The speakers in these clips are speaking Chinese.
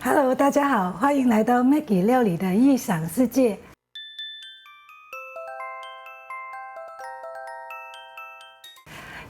Hello， 大家好，欢迎来到 Maggie 料理的异想世界。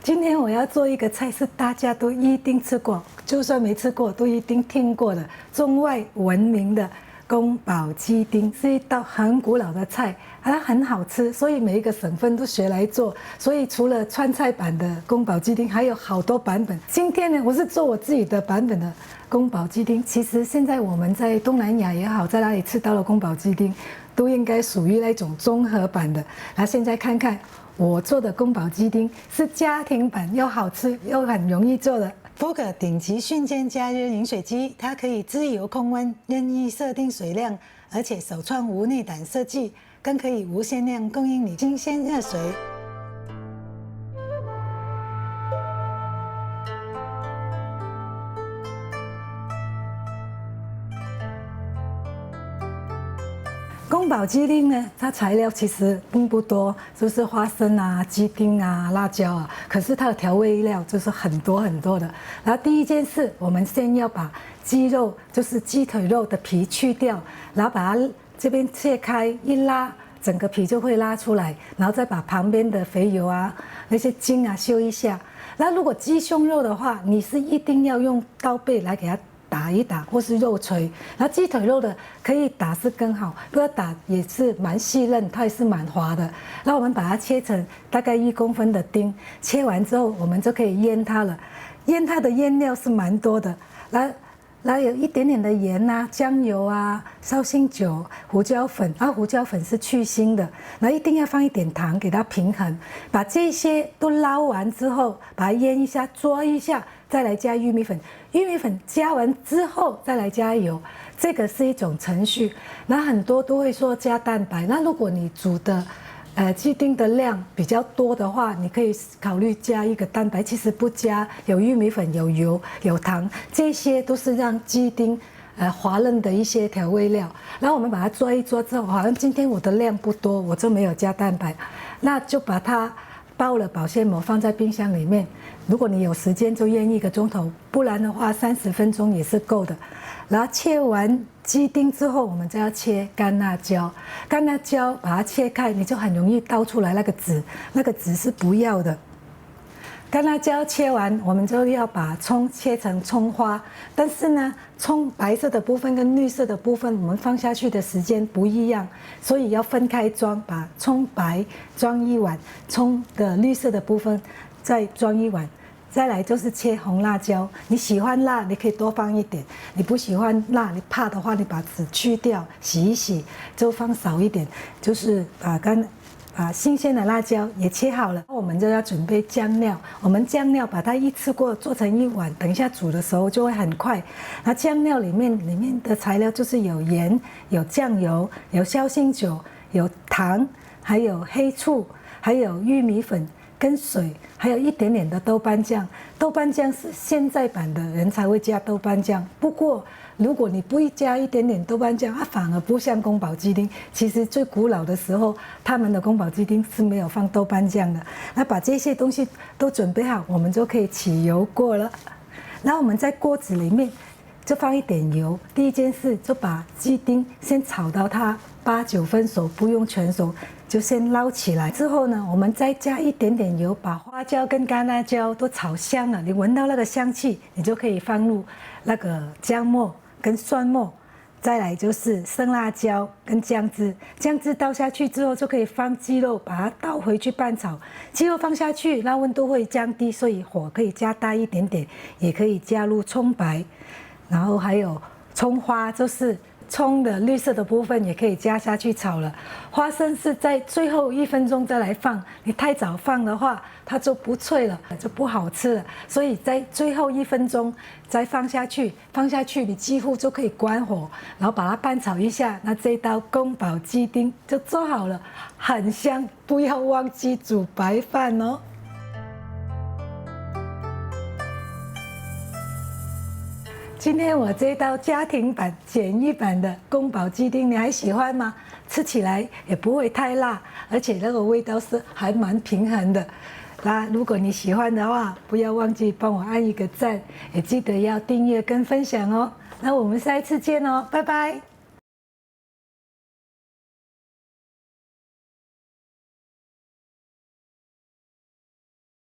今天我要做一个菜，是大家都一定吃过，就算没吃过都一定听过的中外闻名的宫保鸡丁，是一道很古老的菜，它很好吃，所以每一个省份都学来做。所以除了川菜版的宫保鸡丁，还有好多版本。今天呢，我是做我自己的版本的宫保鸡丁。其实现在我们在东南亚也好，在哪里吃到了宫保鸡丁，都应该属于那种综合版的。那现在看看我做的宫保鸡丁是家庭版，又好吃又很容易做的。Fook 顶级瞬间加热饮水机，它可以自由控温，任意设定水量，而且首创无内胆设计，更可以无限量供应你新鲜热水。宫保鸡丁呢，它材料其实并不多，就是花生啊、鸡丁啊、辣椒啊，可是它的调味料就是很多很多的。然后第一件事，我们先要把鸡肉，就是鸡腿肉的皮去掉，然后把它这边切开一拉，整个皮就会拉出来，然后再把旁边的肥油啊、那些筋啊修一下。那如果鸡胸肉的话，你是一定要用刀背来给它打一打，或是肉锤。然后鸡腿肉的可以打是更好，不要打也是蛮细嫩，它也是蛮滑的。然后我们把它切成大概1公分的丁，切完之后我们就可以腌它了。腌它的腌料是蛮多的，然后有一点点的盐啊、酱油啊、绍兴酒、胡椒粉，然后胡椒粉是去腥的，然后一定要放一点糖给它平衡。把这些都捞完之后，把它腌一下、捉一下，再来加玉米粉。玉米粉加完之后再来加油，这个是一种程序。那很多都会说加蛋白，那如果你煮的鸡丁的量比较多的话，你可以考虑加一个蛋白。其实不加，有玉米粉、有油、有糖，这些都是让鸡丁滑嫩的一些调味料。然后我们把它做一做之后，好像今天我的量不多，我就没有加蛋白，那就把它包了保鲜膜放在冰箱里面。如果你有时间就腌1个钟头，不然的话30分钟也是够的。然后切完鸡丁之后，我们就要切干辣椒。干辣椒把它切开，你就很容易倒出来那个籽，那个籽是不要的。干辣椒切完，我们就要把葱切成葱花。但是呢，葱白色的部分跟绿色的部分，我们放下去的时间不一样，所以要分开装。把葱白装1碗，葱的绿色的部分再装1碗。再来就是切红辣椒，你喜欢辣，你可以多放一点；你不喜欢辣，你怕的话，你把籽去掉，洗一洗，就放少一点。就是把新鲜的辣椒也切好了，我们就要准备酱料。我们酱料把它一次过做成1碗，等一下煮的时候就会很快。那酱料里面的材料就是有盐、有酱油、有绍兴酒、有糖，还有黑醋，还有玉米粉跟水，还有一点点的豆瓣酱。豆瓣酱是现在版的人才会加豆瓣酱，不过如果你不加一点点豆瓣酱，它反而不像宫保鸡丁。其实最古老的时候，他们的宫保鸡丁是没有放豆瓣酱的。那把这些东西都准备好，我们就可以起油锅了。然后我们在锅子里面就放一点油。第一件事就把鸡丁先炒到它8、9分熟，不用全熟，就先捞起来。之后呢，我们再加一点点油，把花椒跟干辣椒都炒香了。你闻到那个香气，你就可以放入那个姜末跟蒜末。再来就是生辣椒跟姜汁，姜汁倒下去之后，就可以放鸡肉，把它倒回去拌炒。鸡肉放下去，那温度会降低，所以火可以加大一点点，也可以加入葱白，然后还有葱花，就是葱的绿色的部分也可以加下去炒了。花生是在最后1分钟再来放，你太早放的话，它就不脆了，就不好吃了。所以在最后1分钟再放下去，你几乎就可以关火，然后把它拌炒一下，那这道宫保鸡丁就做好了，很香。不要忘记煮白饭哦。今天我这道家庭版、简易版的宫保鸡丁，你还喜欢吗？吃起来也不会太辣，而且那个味道是还蛮平衡的。那如果你喜欢的话，不要忘记帮我按一个赞，也记得要订阅跟分享哦。那我们下一次见哦，拜拜。